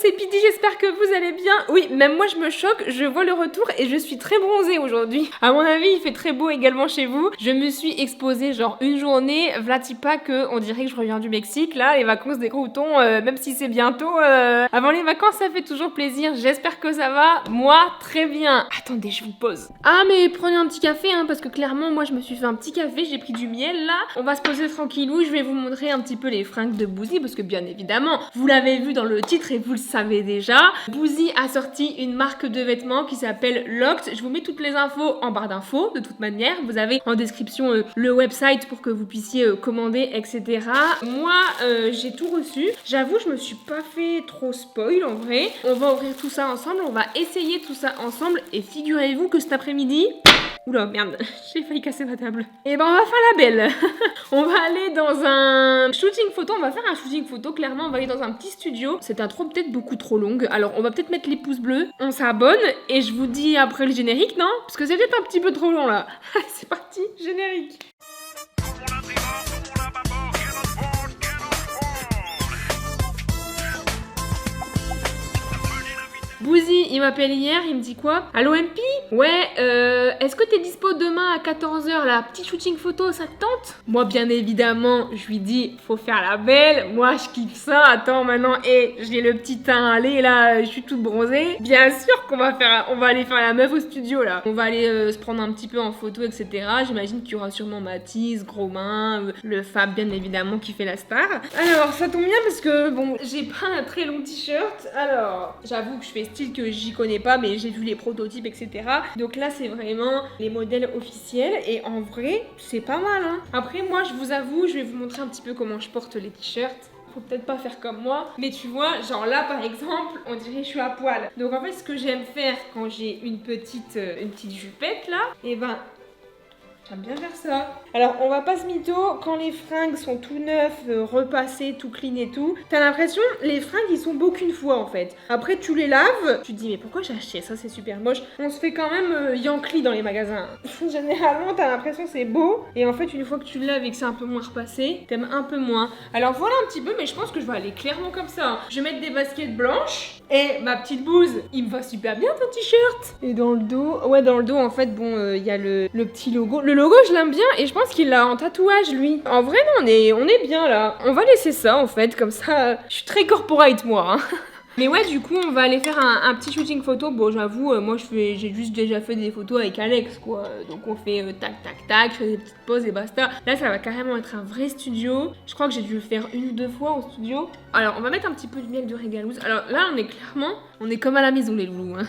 c'est Pidi, j'espère que vous allez bien. Oui, même moi je me choque, je vois le retour et je suis très bronzée aujourd'hui. À mon avis, il fait très beau également chez vous. Je me suis exposée genre une journée, vlatipa que on dirait que je reviens du Mexique, là, les vacances des croutons, même si c'est bientôt. Avant les vacances, ça fait toujours plaisir. J'espère que ça va. Moi, très bien. Attendez, je vous pose. Ah, mais prenez un petit café, hein, parce que clairement, moi je me suis fait un petit café, j'ai pris du miel là. On va se poser tranquillou, je vais vous montrer un petit peu les fringues de Bouzy, parce que bien évidemment, vous l'avez vu dans le titre et vous le savez déjà. Bouzy a sorti une marque de vêtements qui s'appelle Locked. Je vous mets toutes les infos en barre d'infos, de toute manière. Vous avez en description le website pour que vous puissiez commander, etc. Moi, j'ai tout reçu. J'avoue, je me suis pas fait trop spoil en vrai. On va ouvrir tout ça ensemble, on va essayer tout ça ensemble et figurez-vous que cet après-midi... Oula, merde, j'ai failli casser ma table. Et ben on va faire la belle. On va aller dans un shooting photo, on va faire un shooting photo, clairement on va aller dans un petit studio. Cette intro peut-être beaucoup trop longue, alors on va peut-être mettre les pouces bleus, on s'abonne et je vous dis après le générique, non? Parce que c'est peut-être un petit peu trop long là. C'est parti, générique. Bouzy, il m'appelle hier, il me dit quoi? Allô MP? Ouais, est-ce que t'es dispo demain à 14h là? Petit shooting photo, ça te tente? Moi, bien évidemment, je lui dis, faut faire la belle. Moi, je kiffe ça. Attends, maintenant, j'ai le petit teint allé là, je suis toute bronzée. Bien sûr qu'on va aller faire la meuf au studio là. On va aller se prendre un petit peu en photo, etc. J'imagine qu'il y aura sûrement Mathis, Gros Main, le Fab, bien évidemment, qui fait la star. Alors, ça tombe bien parce que, bon, j'ai pas un très long t-shirt. Alors, j'avoue que je fais style que j'y connais pas, mais j'ai vu les prototypes, etc. Donc là, c'est vraiment les modèles officiels et en vrai, c'est pas mal, hein. Après, moi, je vous avoue, je vais vous montrer un petit peu comment je porte les t-shirts. Faut peut-être pas faire comme moi, mais tu vois, genre là par exemple, on dirait que je suis à poil. Donc en fait, ce que j'aime faire quand j'ai une petite jupette là, et ben j'aime bien faire ça. Alors, on va pas se mytho, quand les fringues sont tout neufs, repassés, tout clean et tout, t'as l'impression, les fringues, ils sont beaux qu'une fois, en fait. Après, tu les laves, tu te dis, mais pourquoi j'ai acheté ça, c'est super moche. On se fait quand même Yankee dans les magasins. Généralement, t'as l'impression c'est beau, et en fait, une fois que tu le laves et que c'est un peu moins repassé, t'aimes un peu moins. Alors, voilà un petit peu, mais je pense que je vais aller clairement comme ça. Je vais mettre des baskets blanches, et ma petite bouse, il me va super bien ton t-shirt. Et dans le dos, ouais, dans le dos, en fait, bon, il y a le petit logo. Le logo, je l'aime bien et je pense qu'il l'a en tatouage, lui. En vrai, non, on est bien là. On va laisser ça, en fait, comme ça. Je suis très corporate, moi. Hein. Mais ouais, du coup, on va aller faire un petit shooting photo. Bon, j'avoue, moi, j'ai juste déjà fait des photos avec Alex, quoi. Donc, on fait tac, tac, tac, je fais des petites poses et basta. Là, ça va carrément être un vrai studio. Je crois que j'ai dû le faire 1 ou 2 fois au studio. Alors, on va mettre un petit peu de miel de régalouse. Alors là, on est comme à la maison, les loulous, hein.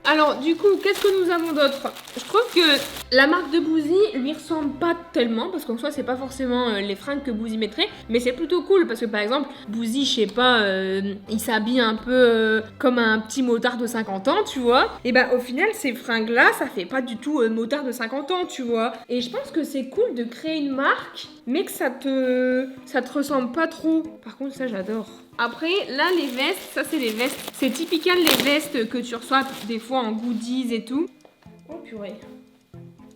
Alors du coup, qu'est-ce que nous avons d'autre? Je trouve que la marque de Bouzy lui ressemble pas tellement parce qu'en soi c'est pas forcément les fringues que Bouzy mettrait, mais c'est plutôt cool parce que par exemple Bouzy, je sais pas, il s'habille un peu comme un petit motard de 50 ans, tu vois. Et bah au final ces fringues là, ça fait pas du tout motard de 50 ans, tu vois. Et je pense que c'est cool de créer une marque mais que ça te ressemble pas trop. Par contre ça j'adore. Après, là, les vestes, ça c'est les vestes. C'est typical les vestes que tu reçois des fois en goodies et tout. Oh purée.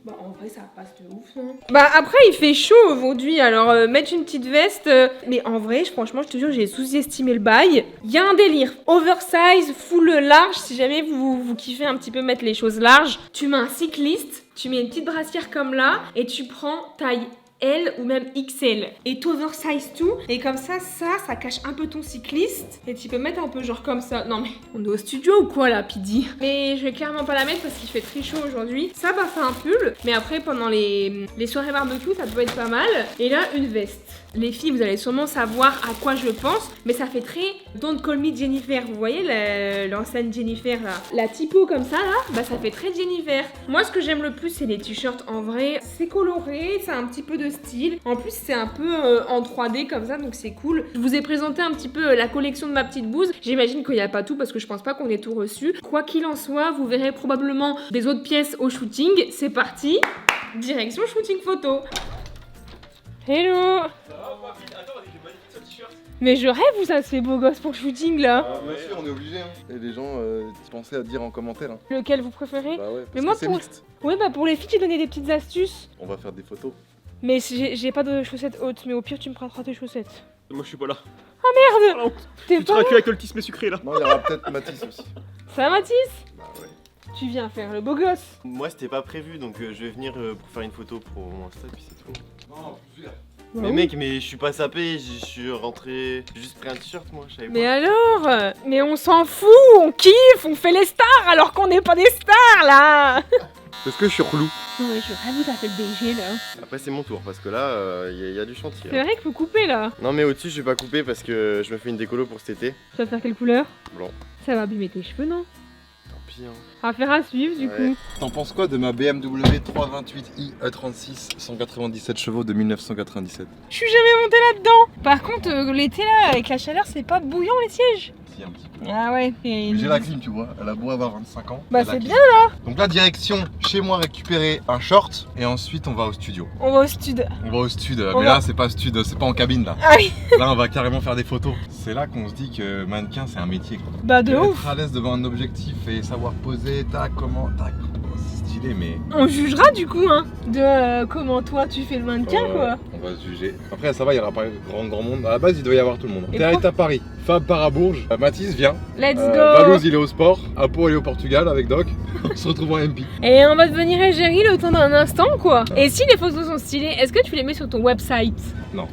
Bah en vrai ça passe de ouf, hein. Bah après il fait chaud aujourd'hui, alors mettre une petite veste... Mais en vrai, franchement, je te jure, j'ai sous-estimé le bail. Il y a un délire. Oversize, full large, si jamais vous kiffez un petit peu mettre les choses larges. Tu mets un cycliste, tu mets une petite brassière comme là, et tu prends taille L ou même XL et t'oversize tout et comme ça cache un peu ton cycliste et tu peux mettre un peu genre comme ça. Non mais on est au studio ou quoi là, Pidi? Mais je vais clairement pas la mettre parce qu'il fait très chaud aujourd'hui. Ça bah fait un pull, mais après pendant les soirées barbecue ça peut être pas mal. Et là une veste. Les filles, vous allez sûrement savoir à quoi je pense, mais ça fait très Don't Call Me Jennifer. Vous voyez l'ancienne Jennifer là, la typo comme ça là, bah ça fait très Jennifer. Moi ce que j'aime le plus c'est les t-shirts en vrai, c'est coloré, ça a un petit peu de style. En plus c'est un peu en 3D comme ça, donc c'est cool. Je vous ai présenté un petit peu la collection de ma petite bouse. J'imagine qu'il n'y a pas tout parce que je pense pas qu'on ait tout reçu. Quoi qu'il en soit, vous verrez probablement des autres pièces au shooting. C'est parti, direction shooting photo. Hello. Attends, on a des magnifiques ce t-shirt. Mais je rêve ou ça se fait beau gosse pour le shooting là? Bien sûr, on est obligé. Hein. Et les gens, pensaient à dire en commentaire. Hein. Lequel vous préférez? Bah ouais, Mais parce moi que c'est pour... mixte. Ouais bah pour les filles j'ai donné des petites astuces. On va faire des photos. Mais j'ai pas de chaussettes hautes, mais au pire tu me prêteras tes chaussettes. Moi je suis pas là. Oh Oh merde. T'es Tu pas seras que avec le tisme sucré là. Non, il y aura peut-être Mathis aussi. Ça va, Mathis? Bah ouais. Tu viens faire le beau gosse. Moi c'était pas prévu donc je vais venir pour faire une photo pour mon Insta puis c'est tout. Non, je viens. Bah Mais oui. mec mais je suis pas sapé, je suis rentré, j'ai juste pris un t-shirt moi, je savais Mais pas. alors? Mais on s'en fout, on kiffe, on fait les stars alors qu'on n'est pas des stars là. Est-ce que je suis relou? Non mais je rêve, t'as fait le BG là. Après c'est mon tour parce que là il y a du chantier. C'est hein. vrai qu'il faut couper là. Non mais au-dessus je vais pas couper parce que je me fais une décolo pour cet été. Tu vas faire quelle couleur? Blanc. Ça va abîmer tes cheveux, non? Tant pis hein. Affaire à suivre du Ouais. coup. T'en penses quoi de ma BMW 328i E36 197 chevaux de 1997? Je suis jamais montée là-dedans. Par contre, l'été là, avec la chaleur, c'est pas bouillant les sièges. Si, un petit peu. Ah ouais. et- Mais j'ai la clim, tu vois. Elle a beau avoir 25 ans. Bah elle a c'est la bien. clim. Donc là, direction chez moi récupérer un short et ensuite on va au studio. On va au stud. On va au stud, On mais va- là c'est pas stud, c'est pas en cabine là. Ah oui. Là on va carrément faire des photos. C'est là qu'on se dit que mannequin c'est un métier quoi. Bah de Être ouf. à l'aise devant un objectif et savoir poser, tac, comment, tac, c'est stylé mais... On jugera du coup hein. De comment toi tu fais le mannequin quoi. On va se juger. Après ça va, il y aura pas grand monde. À la base il doit y avoir tout le monde. Et Terre est à Paris, Fab part à Bourges, Mathis vient. Let's go. Valouz il est au sport, Apo il est au Portugal avec Doc. On se retrouve en MP. Et on va devenir égérie le temps d'un instant quoi. Et si les photos sont stylées, est-ce que tu les mets sur ton website? Non.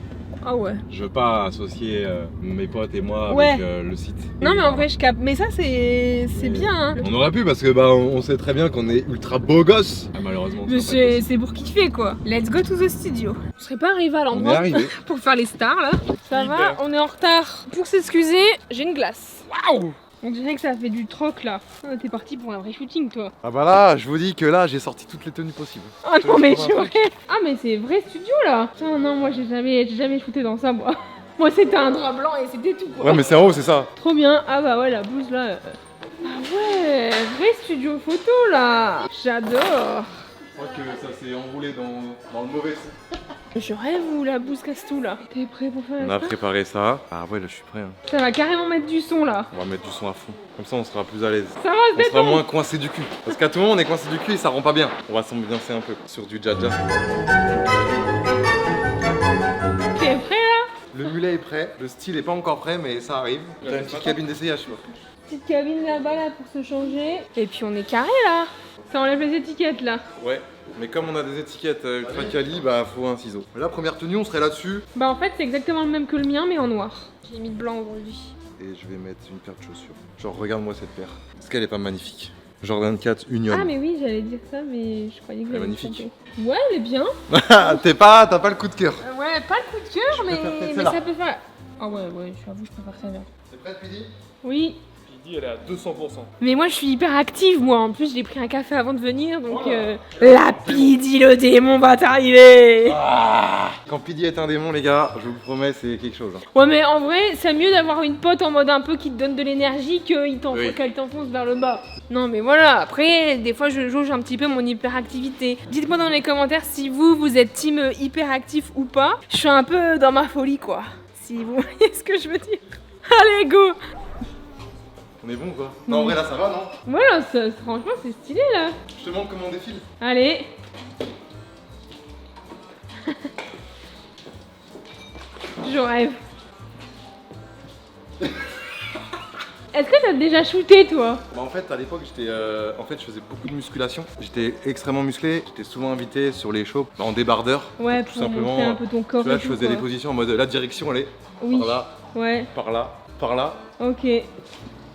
Ah ouais. Je veux pas associer mes potes et moi Ouais. avec le site. Non mais en voilà. vrai je capte. Mais ça c'est Mais- bien hein. On aurait pu parce que bah on sait très bien qu'on est ultra beau gosse. Ah, malheureusement. Mais ça va pas être c'est pour kiffer quoi. Let's go to the studio. On serait pas arrivé à possible. On est l'endroit arrivé. pour faire les stars là. Ça va, Hyper. on est en retard. Pour s'excuser, j'ai une glace. Waouh. On dirait que ça fait du troc là. Ah, t'es parti pour un vrai shooting toi. Ah bah là, je vous dis que là j'ai sorti toutes les tenues possibles. Ah Je non te mais laisse je trouver un vrai. Ah mais c'est vrai studio là. Putain non moi j'ai jamais shooté dans ça moi. Moi c'était un drap blanc et c'était tout quoi. Ouais mais c'est en haut, c'est ça. Trop bien. Ah bah ouais la blouse là. Ah ouais, vrai studio photo là. J'adore. Je crois que ça s'est enroulé dans le mauvais sens. Je rêve où la blouse casse tout là. T'es prêt pour faire On la a star? préparé ça. Ah ouais là je suis prêt. Hein. Ça va carrément mettre du son là. On va mettre du son à fond. Comme ça on sera plus à l'aise. Ça va se On sera détendre. moins coincé du cul. Parce qu'à tout moment on est coincé du cul et ça rend pas bien. On va s'ambiancer un peu sur du jaja. T'es prêt là? Le mulet est prêt, le style est pas encore prêt mais ça arrive. T'as une petite cabine d'essayage quoi. Petite cabine là-bas là pour se changer. Et puis on est carré là. Ça enlève les étiquettes là. Ouais. Mais comme on a des étiquettes ultra quali, bah faut un ciseau. La première tenue on serait là-dessus. Bah en fait c'est exactement le même que le mien mais en noir. J'ai mis de blanc aujourd'hui. Et je vais mettre une paire de chaussures. Genre regarde-moi cette paire. Est-ce qu'elle est pas magnifique? Jordan 4 Union. Ah mais oui j'allais dire ça mais je croyais que Elle est j'allais me magnifique. tromper. Ouais elle est bien. T'as pas le coup de cœur. Ouais pas le coup de cœur préfère peut-être mais celle-là. ça peut faire. Ah ouais j'avoue je préfère celle-là. C'est prêt Pidi? Oui. Pidi elle est à 200%. Mais moi je suis hyper active moi. En plus j'ai pris un café avant de venir donc la Pidi le démon va t'arriver. Quand Pidi est un démon les gars, je vous promets c'est quelque chose. Hein. Ouais mais en vrai c'est mieux d'avoir une pote en mode un peu qui te donne de l'énergie qu'elle Oui. t'enfonce vers le bas. Non mais voilà, après des fois je jauge un petit peu mon hyperactivité. Dites-moi dans les commentaires si vous êtes team hyperactif ou pas. Je suis un peu dans ma folie quoi. Si vous voyez ce que je veux dire. Allez go. On est bon quoi? Non en vrai là ça va non? Voilà, franchement c'est stylé là. Je te montre comment on défile. Allez. Je rêve. Est-ce que t'as déjà shooté toi? Bah en fait à l'époque j'étais je faisais beaucoup de musculation. J'étais extrêmement musclé, j'étais souvent invité sur les shows en débardeur. Ouais, Tout pour simplement, montrer un peu ton corps. Tu vois et je tout, faisais quoi. des positions en mode la direction elle est Oui. par là, Ouais, par là, par là, ok.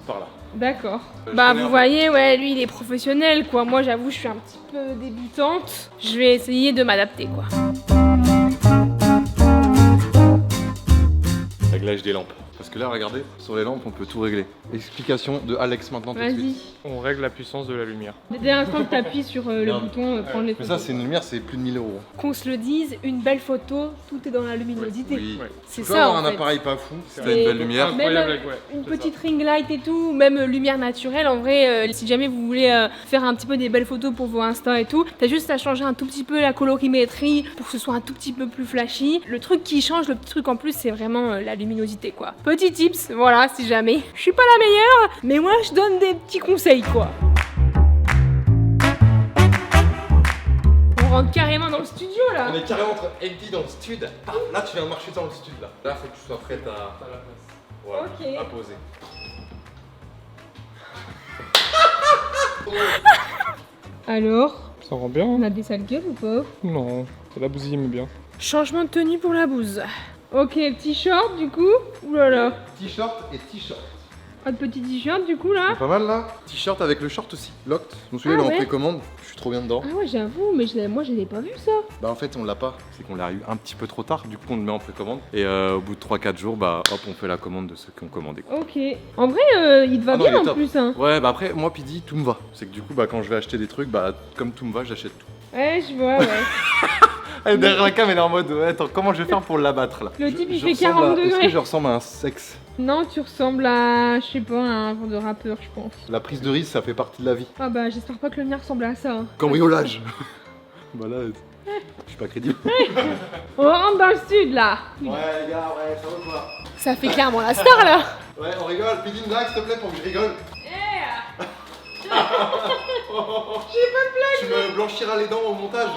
par là. D'accord. Je Bah connais un vous peu. voyez, ouais, lui il est professionnel quoi. Moi j'avoue je suis un petit peu débutante. Je vais essayer de m'adapter quoi. Réglage des lampes. Parce que là regardez, sur les lampes on peut tout régler. Explication de Alex maintenant tout de Vas-y. suite. On règle la puissance de la lumière. Dès l'instant que t'appuies sur le Regarde. bouton, prendre les Mais photos. ça c'est une lumière, c'est plus de 1000 €. Qu'on se le dise, une belle photo, tout est dans la luminosité. Oui. Ouais. C'est Tu peux ça avoir en un fait. appareil pas fou, si t'as C'est une belle lumière. Incroyable Même, avec, ouais, Une c'est petite ring light et tout, même lumière naturelle, en vrai, si jamais vous voulez faire un petit peu des belles photos pour vos Insta et tout, t'as juste à changer un tout petit peu la colorimétrie pour que ce soit un tout petit peu plus flashy. Le truc qui change, le petit truc en plus, c'est vraiment la luminosité quoi. Petit tips, voilà, si jamais. Je suis pas la meilleure, mais moi je donne des petits conseils quoi. On rentre carrément dans le studio là. On est carrément entre MP dans le stud. Ah, là tu viens de marcher dans le stud là. Là faut que tu sois prête à... Voilà, Ok. à poser. Alors, Ça rend bien on a des sales gueules ou pas? Non, la bousille mais bien. Changement de tenue pour la bouse. Ok, petit short du coup. Ouh là là. T-shirt et t-shirt. Pas de petit t-shirt du coup là. Pas mal là. T-shirt avec le short aussi. Locked. Je me souviens, Ah il est en ouais. précommande. Je suis trop bien dedans. Ah ouais, j'avoue, mais moi je l'ai pas vu ça. Bah en fait on l'a pas, c'est qu'on l'a eu un petit peu trop tard, du coup on le met en précommande et au bout de 3-4 jours bah hop on fait la commande de ceux qui ont commandé. Ok. En vrai, il te va Ah non, bien il est en top. plus hein. Ouais bah après moi Pidi tout me va, c'est que du coup bah quand je vais acheter des trucs bah comme tout me va j'achète tout. Ouais, je vois, ouais. Elle est derrière la cam elle est en mode ouais, attends comment je vais faire pour l'abattre là. Le type, il Je fait ressemble 40 Est-ce que degrés. je ressemble à un sexe? Non, tu ressembles à, je sais pas, un genre de rappeur, je pense. La prise de risque ça fait partie de la vie. Ah bah, j'espère pas que le mien ressemble à ça. Hein. Cambriolage. Bah là je suis pas crédible. On rentre dans le sud là. Ouais les gars ouais ça va quoi. Ça fait clairement la star là. Ouais on rigole, Pidi une blague s'il te plaît pour que je rigole. J'ai pas de blague. Tu me blanchiras les dents au montage.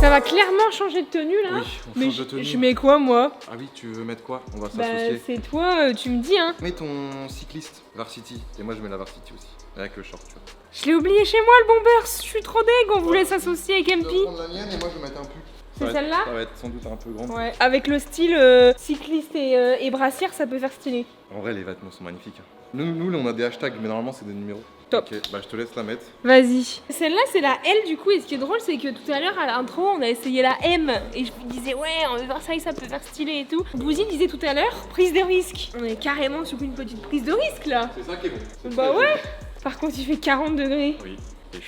Ça va clairement changer de tenue là. Oui, on Mais change de tenue. je mets quoi moi? Ah oui, tu veux mettre quoi? On va Bah, s'associer. c'est toi, tu me dis hein. Mets ton cycliste, Varsity. Et moi je mets la Varsity aussi. Avec le short, tu vois. Je l'ai oublié chez moi le bombers. Je suis trop deg, on voulait s'associer avec Je MP. vais prendre la mienne et moi je vais mettre un pull. C'est celle-là? Ça va être sans doute un peu grand. Ouais. Avec le style cycliste et brassière, ça peut faire stylé. En vrai, les vêtements sont magnifiques. Nous, on a des hashtags, mais normalement c'est des numéros. Top. Ok, bah je te laisse la mettre. Vas-y. Celle-là, c'est la L du coup. Et ce qui est drôle, c'est que tout à l'heure, à l'intro, on a essayé la M. Et je me disais, ouais, en Versailles, ça peut faire stylé et tout. Bouzy disait tout à l'heure, prise de risque. On est carrément sur une petite prise de risque là. C'est ça qui est bon. C'est Bah très ouais. joli. Par contre, il fait 40 degrés. Oui.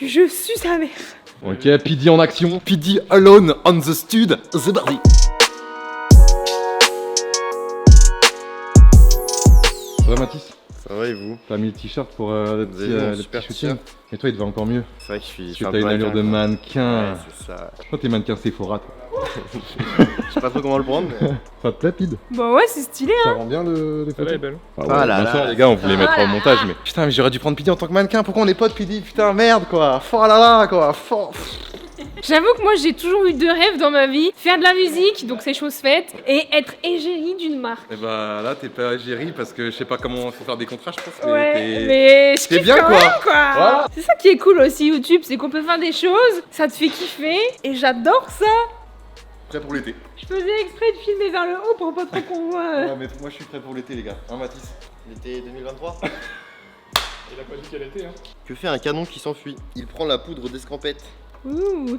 Je suis sa mère. Ok, Pidi en action. Pidi alone on the stud. C'est parti. Ça va Mathis? Ça va et vous? T'as mis le t-shirt pour le Vous avez vu mon super shooting. t-shirt. Et toi il te va encore mieux. C'est vrai que je suis Parce que un t'as peu une allure de mannequin. Ouais, c'est ça. Toi t'es mannequin Sephora toi. Je sais pas trop comment le prendre, mais. Ça te plaît Pid? Bah ouais, c'est stylé hein. Ça rend bien les Celle-là est photos? belle. Ah Ah là bien là. sûr, les gars, on voulait mettre Ah au là montage, là. mais putain, mais j'aurais dû prendre Pidi en tant que mannequin. Pourquoi on n'est pas de Pidi? Putain, merde quoi. Oh là là quoi. J'avoue que moi j'ai toujours eu deux rêves dans ma vie, faire de la musique, donc c'est chose faite, et être égérie d'une marque. Et bah là, t'es pas égérie parce que je sais pas comment faut faire des contrats, je pense. Ouais, t'es- mais je t'es kiffe bien, quand quoi. même quoi. Voilà. C'est ça qui est cool aussi YouTube, c'est qu'on peut faire des choses, ça te fait kiffer, et j'adore ça. Prêt pour l'été. Je faisais exprès de filmer vers le haut pour pas trop qu'on voit. Ouais, mais moi je suis prêt pour l'été, les gars. Hein, Mathis? L'été 2023. Il a pas dit qu'elle était, hein. Que fait un canon qui s'enfuit? Il prend la poudre d'escampette. Ouh.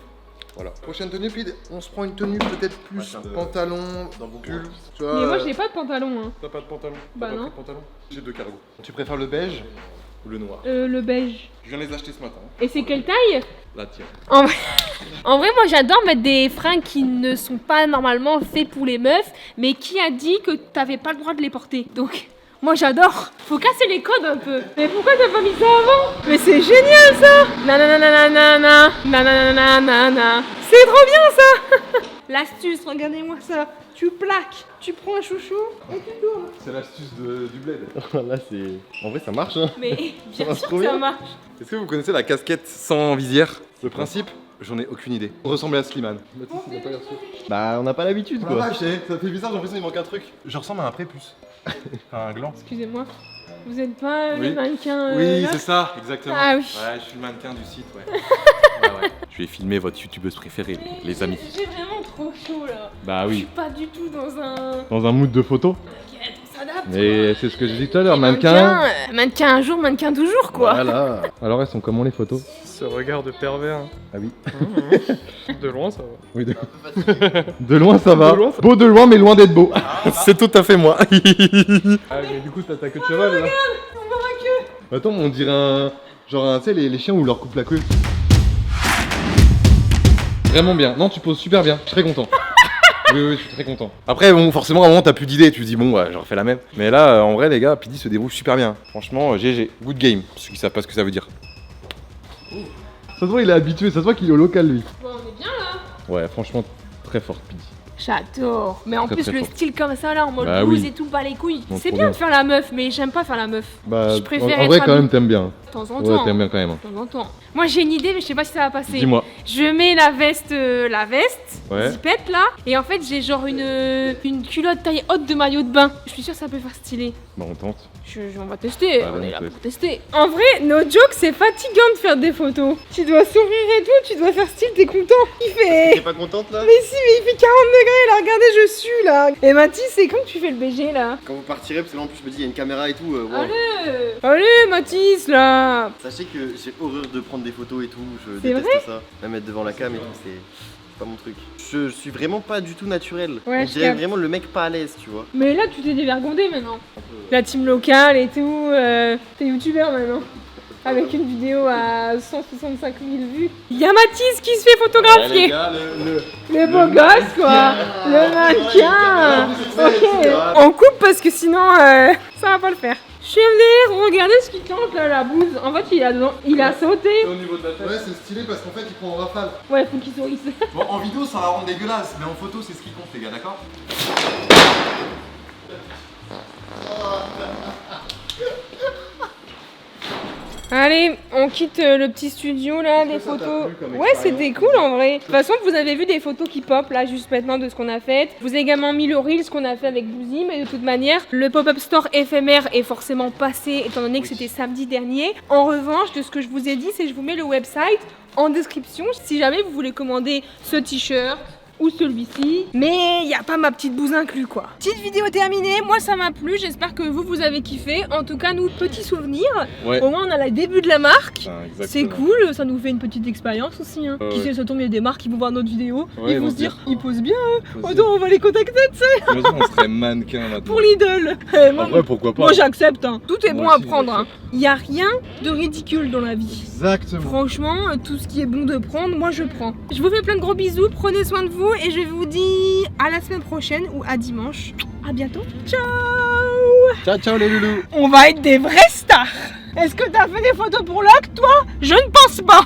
Voilà. Prochaine tenue, Pid. On se prend une tenue peut-être plus Ouais, de- pantalon, dans vos pull. goûts. Tu vois, Mais moi j'ai pas de pantalon hein. T'as pas de pantalon? Bah T'as pas non. pris de pantalon? J'ai deux cargos. Tu préfères le beige ou le noir? Le beige. Je viens de les acheter ce matin. Et c'est quelle taille? Là, tiens. En vrai, moi j'adore mettre des fringues qui ne sont pas normalement faits pour les meufs, mais qui a dit que t'avais pas le droit de les porter. Donc, moi j'adore. Faut casser les codes un peu. Mais pourquoi t'as pas mis ça avant? Mais c'est génial ça! Nananananana, nananananana. C'est trop bien ça! L'astuce, regardez-moi ça. Tu plaques, tu prends un chouchou et tu tournes. C'est l'astuce du bled. Là, c'est. En vrai, ça marche, hein. Mais bien marche sûr trop que ça bien. marche. Est-ce que vous connaissez la casquette sans visière? Le principe? J'en ai aucune idée. On ressemble à Slimane. Mathis, il a pas l'air sûr. Bah, on n'a pas l'habitude, La quoi. vache, ça fait bizarre, j'ai l'impression qu'il manque un truc. Je ressemble à un prépuce. Enfin, un gland. Excusez-moi. Vous êtes pas Oui. le mannequin Oui, là c'est ça, exactement. Ah oui. Ouais, je suis le mannequin du site, ouais. Je vais filmer votre youtubeuse préférée, les amis. J'ai vraiment trop chaud là. Bah Je suis pas du tout dans un. Dans un mood de photo. T'inquiète, on s'adapte. Mais c'est ce que j'ai dit tout à quoi. l'heure, Mannequin un jour, mannequin toujours quoi. Voilà. Alors elles sont comment les photos? Ce regard de pervers. Ah oui. De loin, ça va. Oui, de loin ça va. De loin, ça- Beau de loin mais loin d'être beau. C'est tout à fait moi. Ah, mais du coup, t'as ta queue de cheval, là. On voit ma queue. Attends, on dirait un... Genre, tu sais, les chiens où on leur coupe la queue. Vraiment bien. Non, tu poses super bien. Je suis très content. Oui, je suis très content. Après, bon, forcément, à un moment, t'as plus d'idées. Tu te dis, bon, ouais, j'aurais fait la même. Mais là, en vrai, les gars, Pidi se débrouille super bien. Franchement, GG. Good game. Pour ceux qui savent pas ce que ça veut dire. Ça se voit, il est habitué. Ça se voit qu'il est au local, lui. Bon, on est bien là. Ouais, franchement, très fort, Pidi. J'adore. Mais en Très, plus, très le fort. style comme ça, là, en mode Bah blouse oui. et tout, pas les couilles. Non, C'est trop bien bien. de faire la meuf, mais j'aime pas faire la meuf. Bah, Je préfère en être vrai, quand habillée. même, t'aimes bien. De temps en Ouais, temps. t'aimes bien quand même. De temps en temps. Moi, j'ai une idée, mais je sais pas si ça va passer. Dis-moi. Je mets la veste, Ouais. zipette là, et en fait, j'ai genre une culotte taille haute de maillot de bain. Je suis sûre que ça peut faire stylé. Bah, on tente. On va tester, Ah, on vas-y, est là teste. pour tester. En vrai, no joke, c'est fatigant de faire des photos. Tu dois sourire et tout, tu dois faire style, t'es content. Il fait... T'es pas contente là Mais si, mais il fait 40 degrés là, regardez, je suis là. Et Mathis, c'est quand tu fais le BG là? Quand vous partirez, parce que là en plus je me dis il y a une caméra et tout. Wow. Allez, Mathis là. Sachez que j'ai horreur de prendre des photos et tout, je C'est déteste ça. Même être devant la cam et tout, c'est pas mon truc. Je suis vraiment pas du tout naturel. Ouais, On je dirait capte. vraiment le mec pas à l'aise, tu vois. Mais là, tu t'es dévergondé maintenant. La team locale et tout, t'es youtubeur maintenant. Avec une vidéo à 165 000 vues. Il y a Mathis qui se fait photographier. Le beau gosse quoi. Le mannequin. Ok. On coupe parce que sinon ça va pas le faire. Je suis venue regarder ce qui tente là, la bouse. En fait, il a sauté. Au niveau de la tête. Ouais, c'est stylé parce qu'en fait, il prend en rafale. Ouais, faut qu'il sourise. Bon, en vidéo, ça va rendre dégueulasse, mais en photo, c'est ce qui compte, les gars, d'accord? Allez, on quitte le petit studio là, des ça t'a photos. plu comme Ouais, c'était cool en vrai. De toute façon, vous avez vu des photos qui pop là juste maintenant de ce qu'on a fait. Je vous ai également mis le reel, ce qu'on a fait avec Bouzy, mais de toute manière, le pop-up store éphémère est forcément passé étant donné que c'était samedi dernier. En revanche, de ce que je vous ai dit, c'est que je vous mets le website en description si jamais vous voulez commander ce t-shirt ou celui-ci, mais il n'y a pas ma petite bouse inclus quoi. Petite vidéo terminée, moi ça m'a plu, j'espère que vous avez kiffé. En tout cas, nous, petits souvenirs. Ouais. Au moins on a le début de la marque. Enfin, C'est exactement. cool, ça nous fait une petite expérience aussi. Hein. Qui ouais. sait, ça tombe, il y a des marques qui vont voir notre vidéo, Ouais, ils vont vont se dire, dire, ils posent bien, hein. Faut se Attends, on va les contacter, tu sais, Imagine, on serait mannequin maintenant. pour Lidl. Moi, En vrai, pourquoi pas? moi, j'accepte, hein. Tout est Moi bon à aussi, prendre. Hein. j'accepte. Il n'y a rien de ridicule dans la vie. Exactement. Franchement, tout ce qui est bon de prendre, moi je prends. Je vous fais plein de gros bisous, prenez soin de vous et je vous dis à la semaine prochaine ou à dimanche. À bientôt. Ciao. Ciao, ciao les loulous. On va être des vrais stars. Est-ce que t'as fait des photos pour Locke, toi? Je ne pense pas.